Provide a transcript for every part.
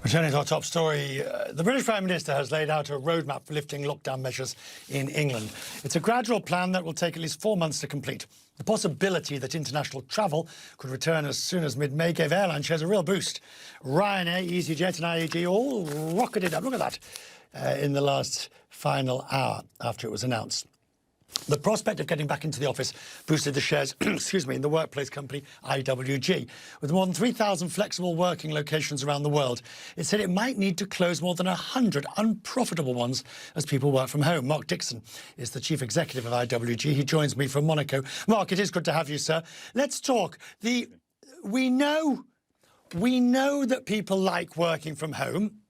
Returning to our top story, the British Prime Minister has laid out a roadmap for lifting lockdown measures in England. It's a gradual plan that will take at least 4 months to complete. The possibility that international travel could return as soon as mid-May gave airline shares a real boost. Ryanair, EasyJet and IAG all rocketed up, look at that, in the last final hour after it was announced. The prospect of getting back into the office boosted the shares, excuse me, in the workplace company IWG. With more than 3,000 flexible working locations around the world, it said it might need to close more than 100 unprofitable ones as people work from home. Mark Dixon is the chief executive of IWG. He joins me from Monaco. Mark, it is good to have you, sir. Let's talk. We know that people like working from home,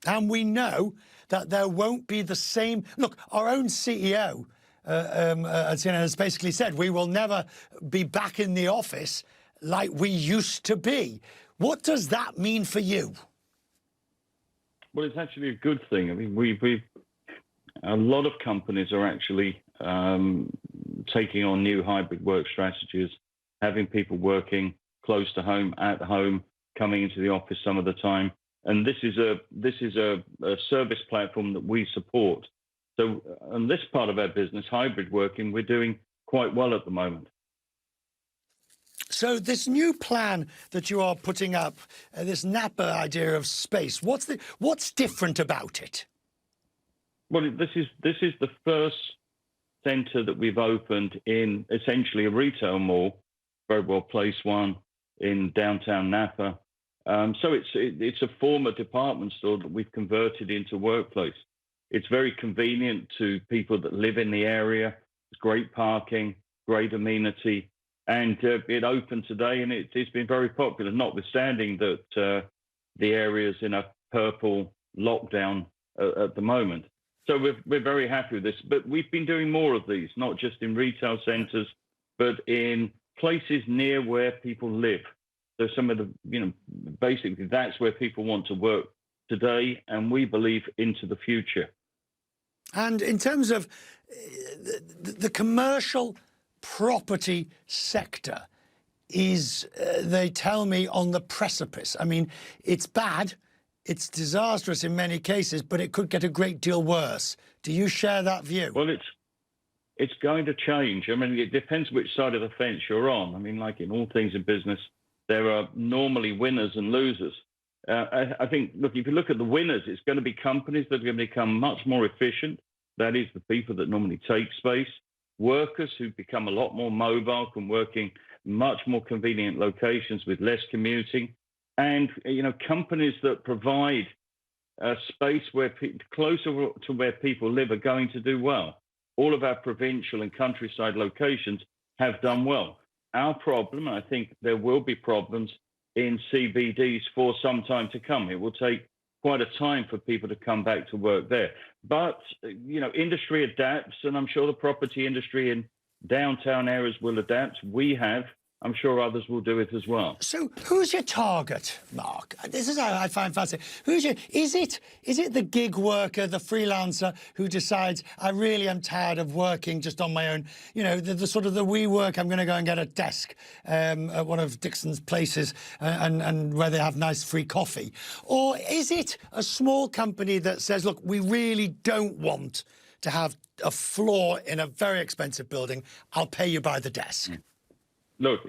and we know that there won't be the same. Look, our own CEO has basically said we will never be back in the office like we used to be. What does that mean for you? Well, it's actually a good thing. I mean, a lot of companies are actually taking on new hybrid work strategies, having people working close to home, at home, coming into the office some of the time. And this is a service platform that we support. So on this part of our business, hybrid working, we're doing quite well at the moment. So this new plan that you are putting up, this Napa idea of space, what's different about it? Well, this is the first centre that we've opened in essentially a retail mall, very well placed one in downtown Napa. So it's a former department store that we've converted into workplace. It's very convenient to people that live in the area. It's great parking, great amenity, and it opened today, and it's been very popular, notwithstanding that the area's in a purple lockdown at the moment. So we're very happy with this. But we've been doing more of these, not just in retail centres, but in places near where people live. So some of the, basically that's where people want to work today, and we believe into the future. And in terms of the commercial property sector is, they tell me, on the precipice. I mean, it's bad, it's disastrous in many cases, but it could get a great deal worse. Do you share that view? Well, it's going to change. I mean, it depends which side of the fence you're on. I mean, like in all things in business, there are normally winners and losers. I think, look, if you look at the winners, it's going to be companies that are going to become much more efficient. That is the people that normally take space. Workers who become a lot more mobile, can work in much more convenient locations with less commuting. And, companies that provide space where closer to where people live are going to do well. All of our provincial and countryside locations have done well. Our problem, I think there will be problems in CBDs for some time to come. It will take quite a time for people to come back to work there. But, industry adapts, and I'm sure the property industry in downtown areas will adapt. We have. I'm sure others will do it as well. So who's your target, Mark? This is how I find fascinating. Is it the gig worker, the freelancer who decides, I really am tired of working just on my own? The sort of the WeWork, I'm going to go and get a desk at one of Dixon's places and where they have nice free coffee. Or is it a small company that says, look, we really don't want to have a floor in a very expensive building. I'll pay you by the desk. Look,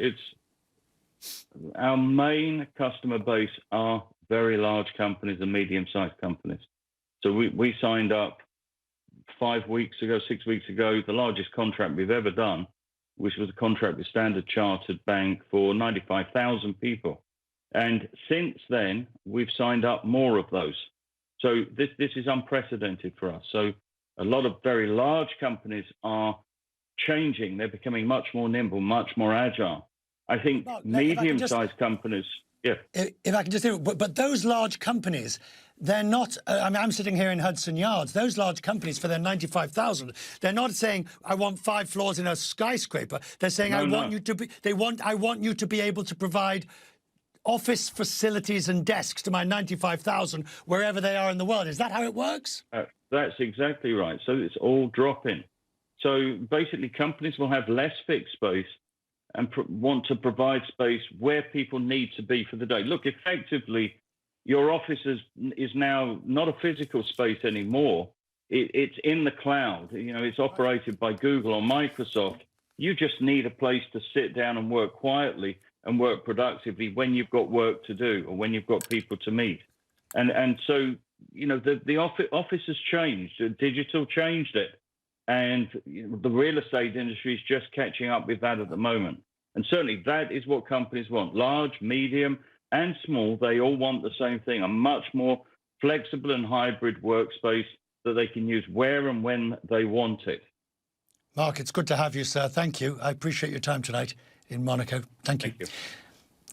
our main customer base are very large companies and medium-sized companies. So we signed up 6 weeks ago, the largest contract we've ever done, which was a contract with Standard Chartered Bank for 95,000 people. And since then, we've signed up more of those. So this is unprecedented for us. So a lot of very large companies are changing. They're becoming much more nimble, much more agile. I think medium-sized companies, yeah. If I can just do it, but those large companies, they're not, I'm sitting here in Hudson Yards. Those large companies, for their 95,000, they're not saying, I want 5 floors in a skyscraper. They're saying, I want you to be able to provide office facilities and desks to my 95,000 wherever they are in the world. Is that how it works? That's exactly right. So it's all drop-in. So basically, companies will have less fixed space and want to provide space where people need to be for the day. Look, effectively, your office is now not a physical space anymore. It's in the cloud. You know, it's operated by Google or Microsoft. You just need a place to sit down and work quietly and work productively when you've got work to do or when you've got people to meet. And so, you know, the office has changed. Digital changed it. And the real estate industry is just catching up with that at the moment. And certainly that is what companies want. Large, medium, and small, they all want the same thing, a much more flexible and hybrid workspace that they can use where and when they want it. Mark, it's good to have you, sir. Thank you. I appreciate your time tonight in Monaco. Thank you.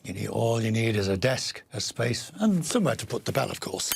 Thank you. All you need is a desk, a space, and somewhere to put the bell, of course.